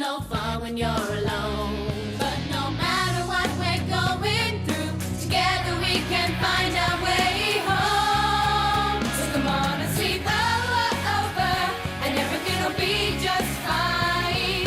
no fun when you're alone. But no matter what we're going through, together we can find our way home. So come on and sleep over, and everything will be just fine.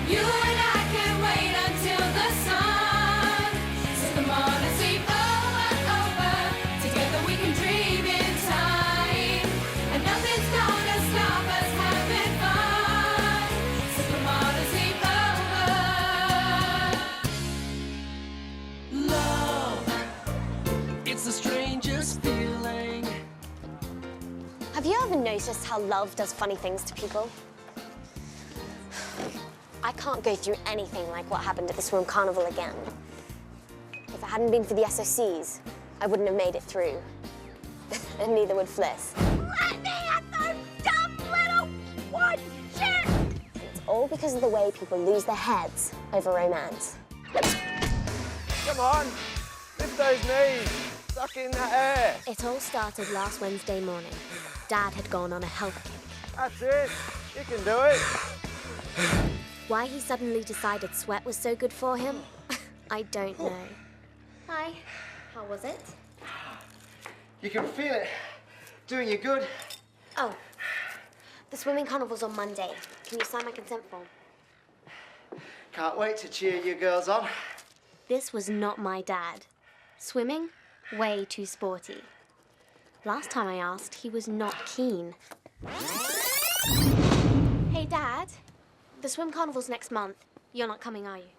You and I can wait until the sun. So come on and sleep over, together we can dream in time. And nothing's gonna stop us having fun. So come on and sleep over. Love, it's the strangest feeling. Have you ever noticed how love does funny things to people? I can't go through anything like what happened at the swim carnival again. If it hadn't been for the SOCs, I wouldn't have made it through. And neither would Fliss. Let me at those dumb little one shit! It's all because of the way people lose their heads over romance. Come on, lift those knees, suck in that air. It all started last Wednesday morning. Dad had gone on a health kick. That's it, you can do it. Why he suddenly decided sweat was so good for him, I don't know. Hi, how was it? You can feel it doing you good. Oh, the swimming carnival's on Monday. Can you sign my consent form? Can't wait to cheer you girls on. This was not my dad. Swimming? Way too sporty. Last time I asked, he was not keen. Hey, Dad. The swim carnival's next month. You're not coming, are you?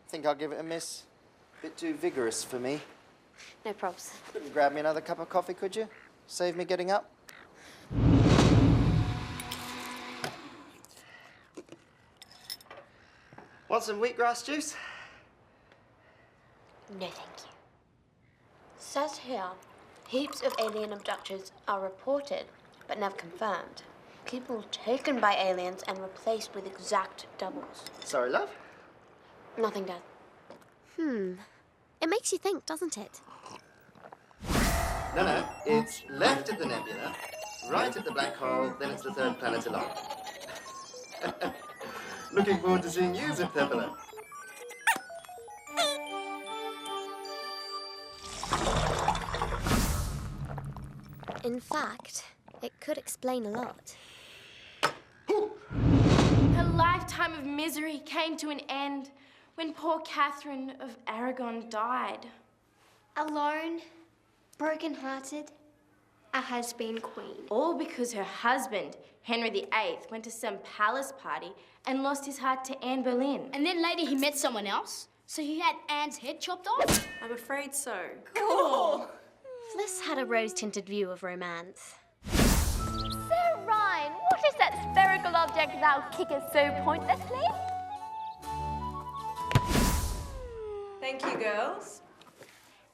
Think I'll give it a miss. Bit too vigorous for me. No probs. Couldn't grab me another cup of coffee, could you? Save me getting up. Want some wheatgrass juice? No, thank you. Says here, heaps of alien abductions are reported, but never confirmed. People taken by aliens and replaced with exact doubles. Sorry, love? Nothing, Dad. It makes you think, doesn't it? No, it's left at the nebula, right at the black hole, then it's the third planet along. Looking forward to seeing you, Zip Pepper. In fact, it could explain a lot. Her lifetime of misery came to an end when poor Catherine of Aragon died. Alone, broken-hearted, a has-been queen. All because her husband, Henry VIII, went to some palace party and lost his heart to Anne Boleyn. And then later he met someone else, so he had Anne's head chopped off? I'm afraid so. Cool! Fliss had a rose-tinted view of romance. So, Ryan, what is that spherical object thou kickest so pointlessly? Thank you, girls.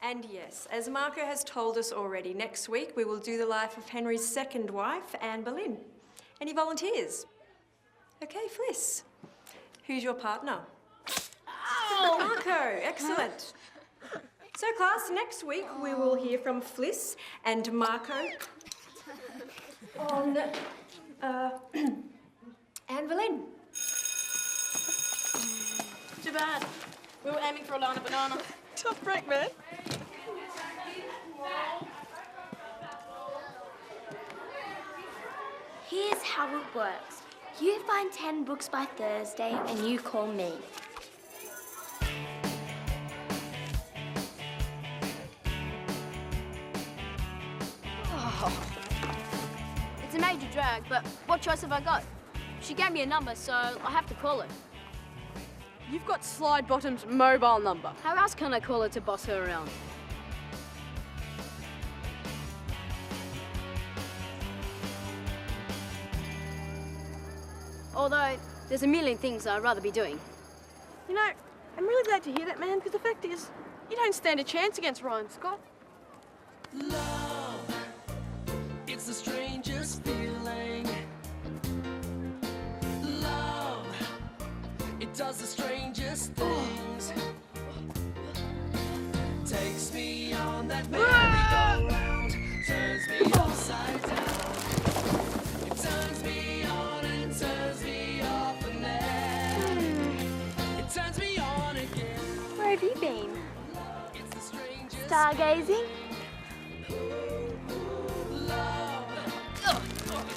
And yes, as Marco has told us already, next week we will do the life of Henry's second wife, Anne Boleyn. Any volunteers? Okay, Fliss. Who's your partner? Oh! Marco, excellent. So, class, next week we will hear from Fliss and Marco on Anne Boleyn. Too bad. We were aiming for a line of banana. Tough break, man. Here's how it works. You find 10 books by Thursday and you call me. It's a major drag, but what choice have I got? She gave me a number, so I have to call her. You've got Slide Bottom's mobile number. How else can I call her to boss her around? Although, there's a million things I'd rather be doing. You know, I'm really glad to hear that, man, because the fact is, you don't stand a chance against Ryan Scott. Love, it's the strangest feeling. Love, it does the strangest things. Takes me on that merry-go-round, turns me upside down. It turns me on and turns me off and then stargazing?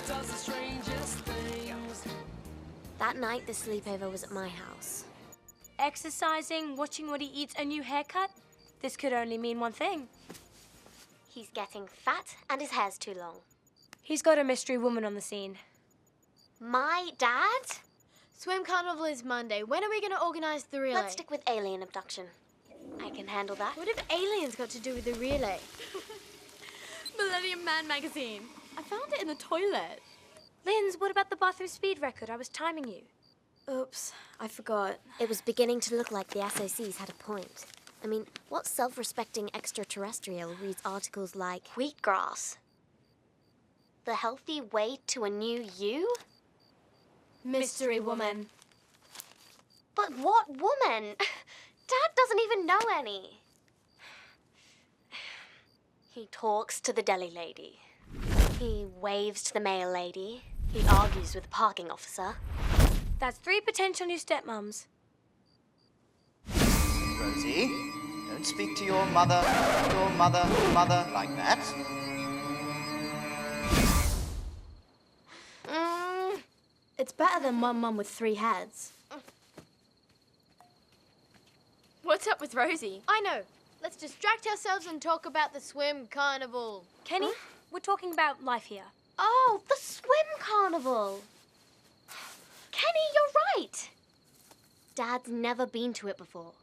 Does the strangest things. That night, the sleepover was at my house. Exercising, watching what he eats, a new haircut? This could only mean one thing. He's getting fat and his hair's too long. He's got a mystery woman on the scene. My dad? Swim carnival is Monday. When are we going to organise the relay? Let's stick with alien abduction. I can handle that. What have aliens got to do with the relay? Millennium Man magazine. I found it in the toilet. Linz, what about the bathroom speed record? I was timing you. Oops, I forgot. It was beginning to look like the SOCs had a point. I mean, what self-respecting extraterrestrial reads articles like wheatgrass? The healthy way to a new you? Mystery woman. But what woman? Dad doesn't even know any. He talks to the deli lady. He waves to the mail lady. He argues with the parking officer. That's 3 potential new stepmoms. Rosie, don't speak to your mother like that. It's better than one mum with 3 heads. What's up with Rosie? I know. Let's distract ourselves and talk about the swim carnival. Kenny, we're talking about life here. Oh, the swim carnival. Kenny, you're right. Dad's never been to it before.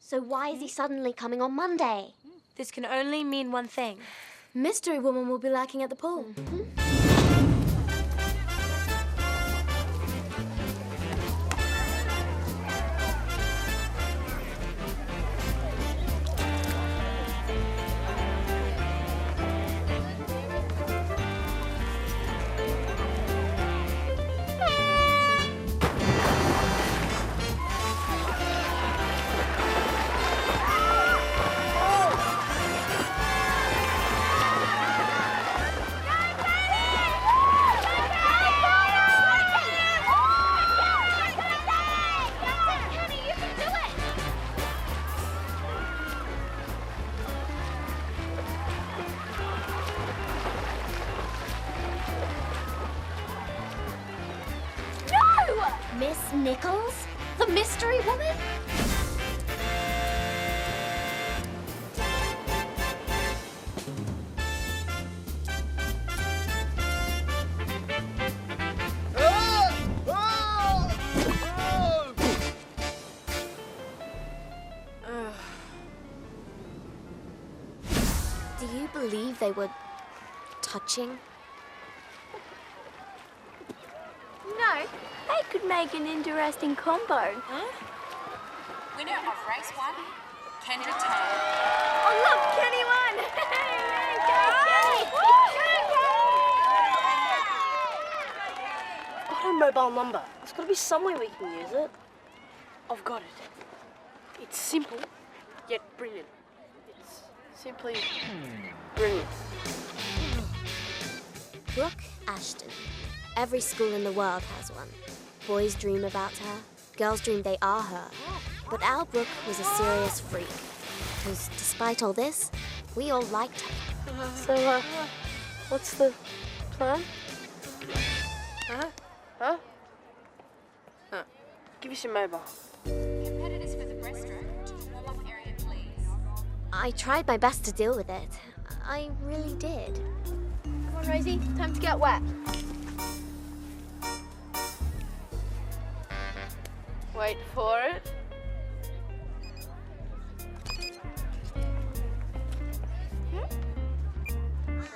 So why is he suddenly coming on Monday? This can only mean one thing. Mystery woman will be lurking at the pool. Miss Nichols? The mystery woman? Do you believe they were touching? No, they could make an interesting combo. Winner of race 1, Kendra Tan. Oh, look, Kenny won! Got a mobile number. There's got to be some way we can use it. I've got it. It's simple, yet brilliant. It's simply brilliant. Brooke Ashton. Every school in the world has one. Boys dream about her. Girls dream they are her. But our Brooke was a serious freak. Because despite all this, we all liked her. So, what's the plan? Huh? Give us your mobile. Competitors for the breaststroke, warm-up area, please. I tried my best to deal with it. I really did. Come on, Rosie, time to get wet. Wait for it.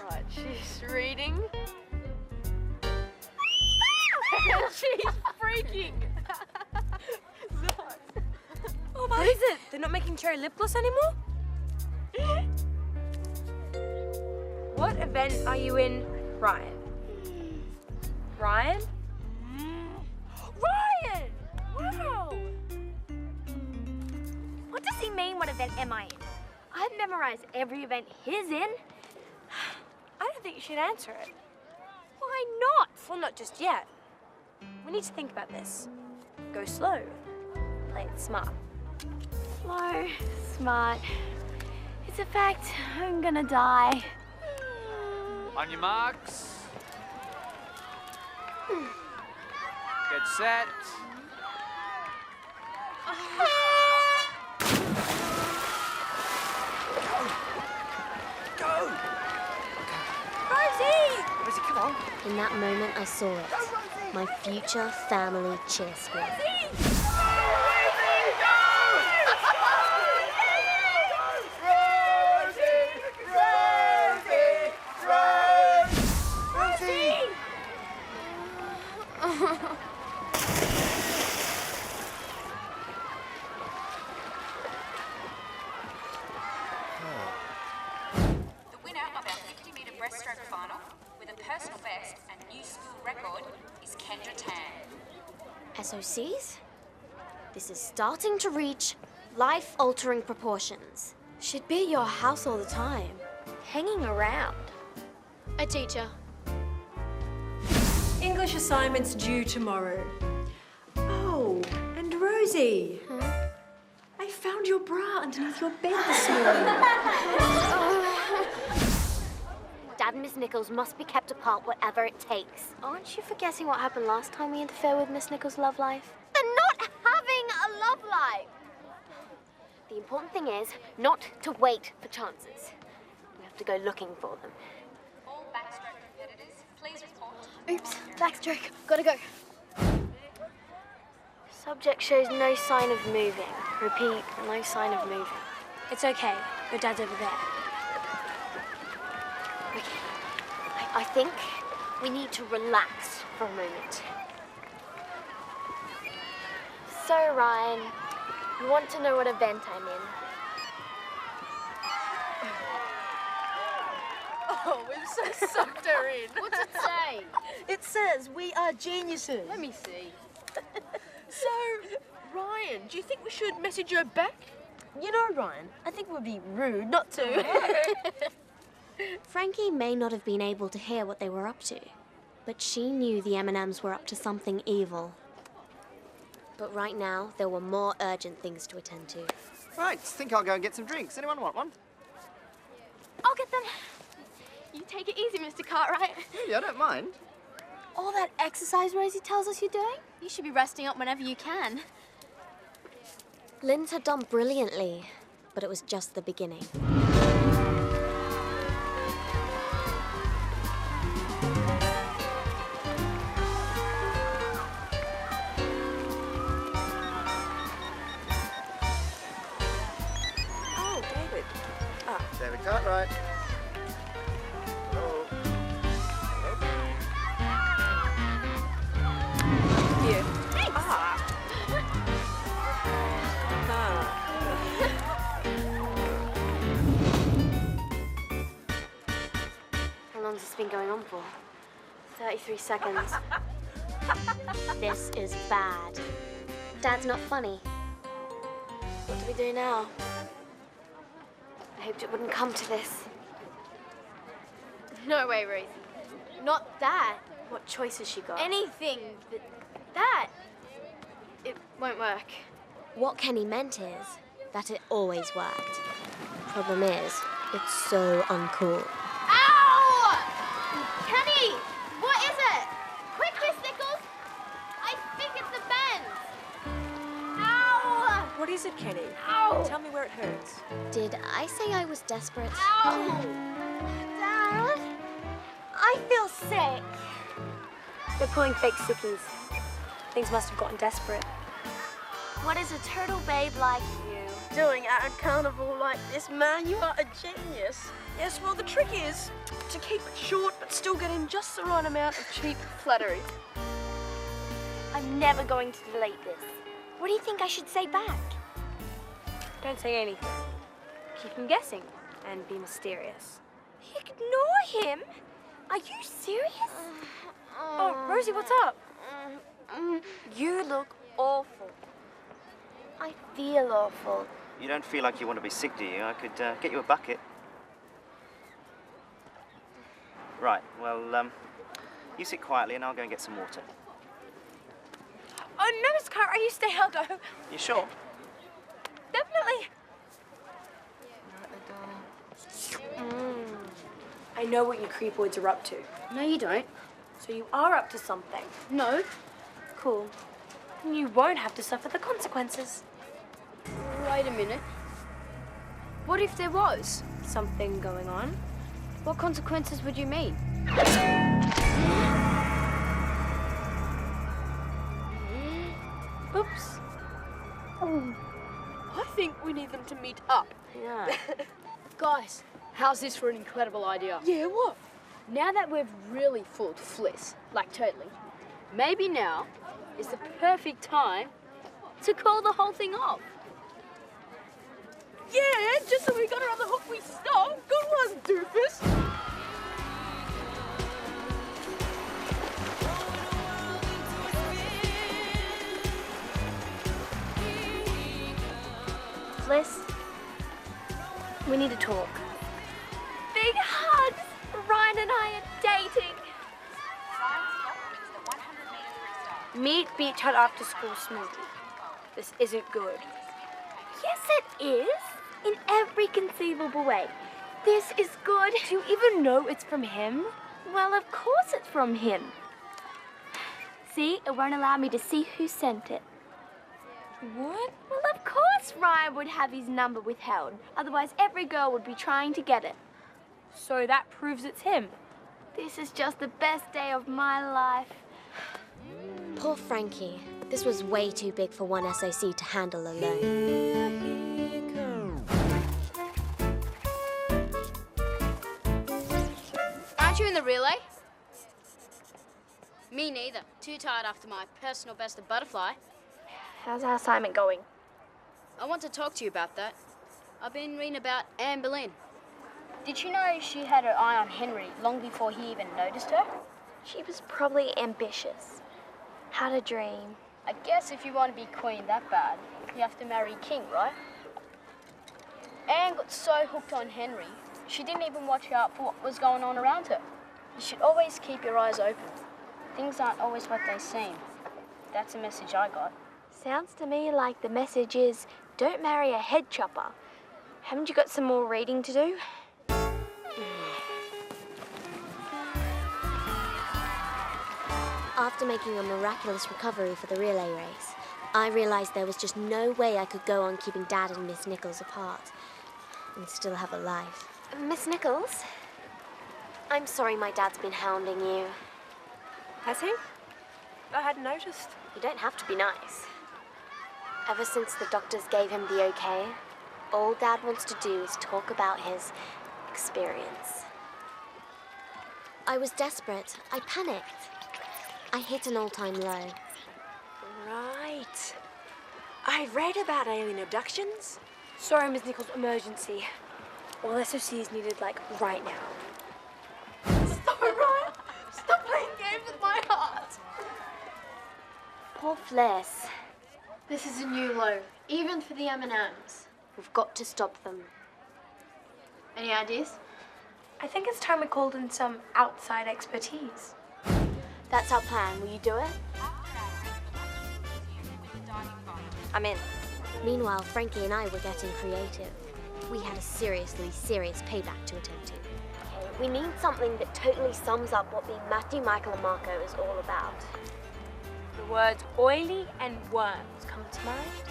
Right, she's reading. She's freaking. Oh, what is it? They're not making cherry lip gloss anymore? What event are you in, Ryan? Ryan? Ryan! Wow! What does he mean, what event am I in? I've memorized every event he's in. I don't think you should answer it. Why not? Well, not just yet. We need to think about this. Go slow. Play it smart. Slow, smart. It's Lights effect. I'm gonna die. On your marks. Get set. Go! Rosie! Rosie, come on. In that moment, I saw it. My future family cheer squad. The winner of our 50-metre breaststroke final with a personal best and new school record is Kendra Tan. SOCs? This is starting to reach life-altering proportions. Should be at your house all the time, hanging around. A teacher. English assignments due tomorrow. Oh, and Rosie. I found your bra underneath your bed this morning. Dad and Miss Nichols must be kept apart whatever it takes. Aren't you forgetting what happened last time we interfered with Miss Nichols' love life? And not having a love life. The important thing is not to wait for chances. We have to go looking for them. All backstroke competitors, please report. Oops, backstroke. Gotta go. Subject shows no sign of moving. Repeat, no sign of moving. It's okay. Your dad's over there. Okay. I think we need to relax for a moment. So, Ryan, you want to know what event I'm in? Oh, we've so sucked her in. What's it say? It says we are geniuses. Let me see. So, Ryan, do you think we should message her back? You know, Ryan, I think it would be rude not to. Frankie may not have been able to hear what they were up to, but she knew the M&Ms were up to something evil. But right now, there were more urgent things to attend to. Right, think I'll go and get some drinks. Anyone want one? I'll get them. You take it easy, Mr. Cartwright. Yeah, I don't mind. All that exercise Rosie tells us you're doing? You should be resting up whenever you can. Linz had done brilliantly, but it was just the beginning. Oh, David. David Cartwright. Hello. Here. Thanks. How long's this been going on for? 33 seconds. This is bad. Dad's not funny. What do we do now? I hoped it wouldn't come to this. No way, Rosie. Not that. What choice has she got? Anything but that. It won't work. What Kenny meant is that it always worked. Problem is, it's so uncool. Ow! Kenny! What is it? Quick, Miss Nichols! I think it's the bend. Ow! What is it, Kenny? Ow! Tell me where it hurts. Did I say I was desperate? Ow! Dad? I feel sick. They're pulling fake sickies. Things must have gotten desperate. What is a turtle babe like you? Doing at a carnival like this, man, you are a genius. Yes, well, the trick is to keep it short but still get in just the right amount of cheap flattery. I'm never going to delete this. What do you think I should say back? Don't say anything. Keep him guessing and be mysterious. Ignore him? Are you serious? Oh, Rosie, what's up? You look awful. I feel awful. You don't feel like you want to be sick, do you? I could get you a bucket. Right, well, you sit quietly and I'll go and get some water. Oh, no, Miss Cartwright, you stay, I'll go. You sure? Definitely. Right there, darling. I know what you creepoids are up to. No, you don't. So you are up to something. No. Cool. And you won't have to suffer the consequences. Wait a minute. What if there was? Something going on? What consequences would you mean? Oops. I think we need them to meet up. Yeah. Guys, how's this for an incredible idea? Yeah, what? Now that we've really fooled Fliss, like totally, maybe now is the perfect time to call the whole thing off. Yeah, just so we got her on the hook, we stop. Good one, doofus. Fliss, we need to talk. Big hugs! Ryan and I are dating. Meet beach hut after school smoothie. This isn't good. Yes, it is. In every conceivable way. This is good. Do you even know it's from him? Well, of course it's from him. See, it won't allow me to see who sent it. What? Well, of course Ryan would have his number withheld. Otherwise, every girl would be trying to get it. So that proves it's him. This is just the best day of my life. Poor Frankie. This was way too big for one SOC to handle alone. Aren't you in the relay? Me neither. Too tired after my personal best of butterfly. How's our assignment going? I want to talk to you about that. I've been reading about Anne Boleyn. Did you know she had her eye on Henry long before he even noticed her? She was probably ambitious. Had a dream. I guess if you want to be queen that bad, you have to marry king, right? Anne got so hooked on Henry, she didn't even watch out for what was going on around her. You should always keep your eyes open. Things aren't always what they seem. That's a message I got. Sounds to me like the message is, don't marry a head chopper. Haven't you got some more reading to do? After making a miraculous recovery for the relay race, I realized there was just no way I could go on keeping Dad and Miss Nichols apart and still have a life. Miss Nichols, I'm sorry my dad's been hounding you. Has he? I hadn't noticed. You don't have to be nice. Ever since the doctors gave him the okay, all Dad wants to do is talk about his experience. I was desperate. I panicked. I hit an all-time low. Right. I read about alien abductions. Sorry, Miss Nichols, emergency. All SOC is needed, like, right now. Stop it, Ryan! Stop playing games with my heart! Poor Fliss. This is a new low, even for the M&Ms. We've got to stop them. Any ideas? I think it's time we called in some outside expertise. That's our plan. Will you do it? I'm in. Meanwhile, Frankie and I were getting creative. We had a seriously serious payback to attend to. We need something that totally sums up what being Matthew, Michael, and Marco is all about. The words oily and worms come to mind.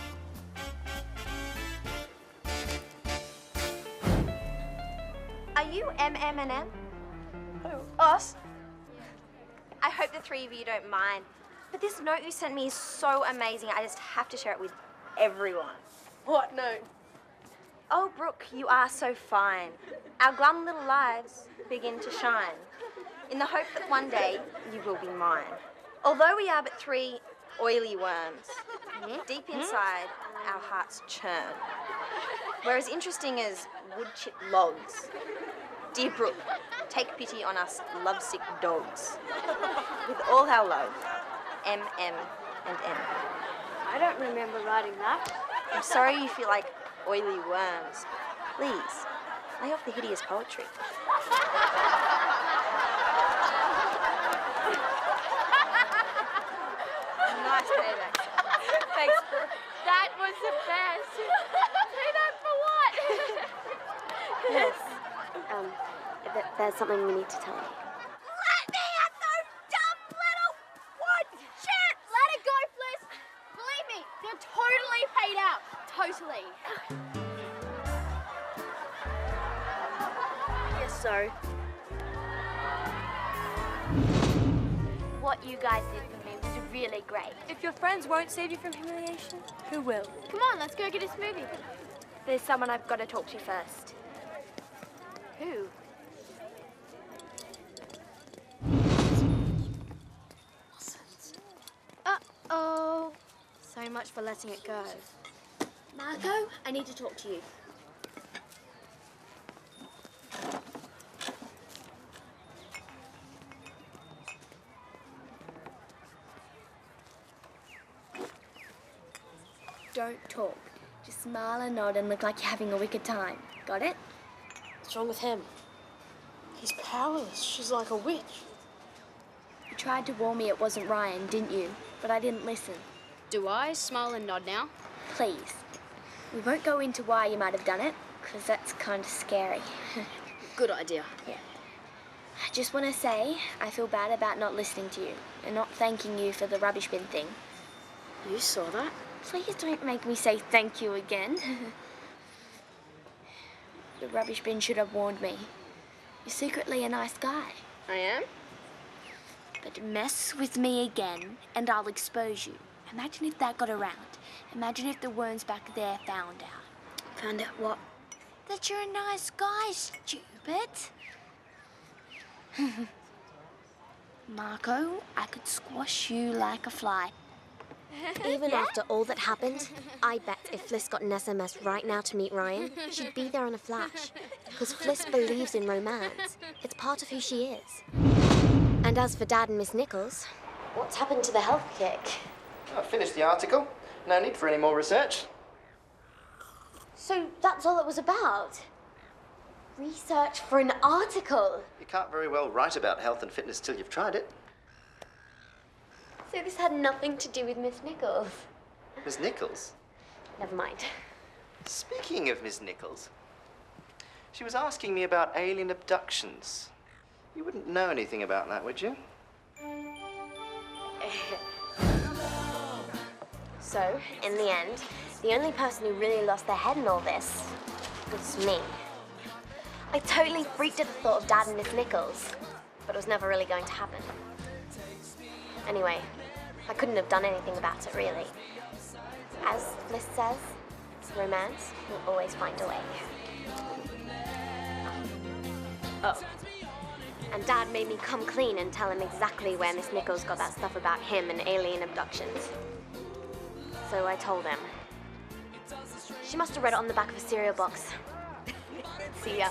Are you M&M? Oh, us? I hope the three of you don't mind. But this note you sent me is so amazing, I just have to share it with everyone. What note? Oh, Brooke, you are so fine. Our glum little lives begin to shine, in the hope that one day you will be mine. Although we are but three oily worms, deep inside our hearts churn. We're as interesting as wood chip logs. Dear Brooke, take pity on us lovesick dogs. With all our love, M, and M. I don't remember writing that. I'm sorry you feel like oily worms. Please, lay off the hideous poetry. Nice payback. Thanks, Brooke. That was the best. Pay that for what? Yes. There's something we need to tell you. Let me at those dumb little wood shit! Let it go, Fliss. Believe me, they're totally paid out. Totally. Yes, so. What you guys did for me was really great. If your friends won't save you from humiliation, who will? Come on, let's go get a smoothie. There's someone I've got to talk to first. Who? Uh-oh. So much for letting it go. Marco, I need to talk to you. Don't talk. Just smile and nod and look like you're having a wicked time. Got it? What's wrong with him? He's powerless. She's like a witch. You tried to warn me it wasn't Ryan, didn't you? But I didn't listen. Do I smile and nod now? Please. We won't go into why you might have done it, because that's kind of scary. Good idea. Yeah. I just want to say I feel bad about not listening to you and not thanking you for the rubbish bin thing. You saw that? Please don't make me say thank you again. The rubbish bin should have warned me. You're secretly a nice guy. I am? But mess with me again and I'll expose you. Imagine if that got around. Imagine if the worms back there found out. Found out what? That you're a nice guy, stupid. Marco, I could squash you like a fly. Even after all that happened, I bet if Fliss got an SMS right now to meet Ryan, she'd be there in a flash. Because Fliss believes in romance. It's part of who she is. And as for Dad and Miss Nichols, what's happened to the health kick? I finished the article. No need for any more research. So that's all it was about? Research for an article? You can't very well write about health and fitness till you've tried it. So this had nothing to do with Miss Nichols? Miss Nichols? Never mind. Speaking of Miss Nichols, she was asking me about alien abductions. You wouldn't know anything about that, would you? So, in the end, the only person who really lost their head in all this was me. I totally freaked at the thought of Dad and Miss Nichols, but it was never really going to happen. Anyway, I couldn't have done anything about it, really. As Fliss says, romance will always find a way. Oh. And Dad made me come clean and tell him exactly where Miss Nichols got that stuff about him and alien abductions. So I told him. She must have read it on the back of a cereal box. See ya.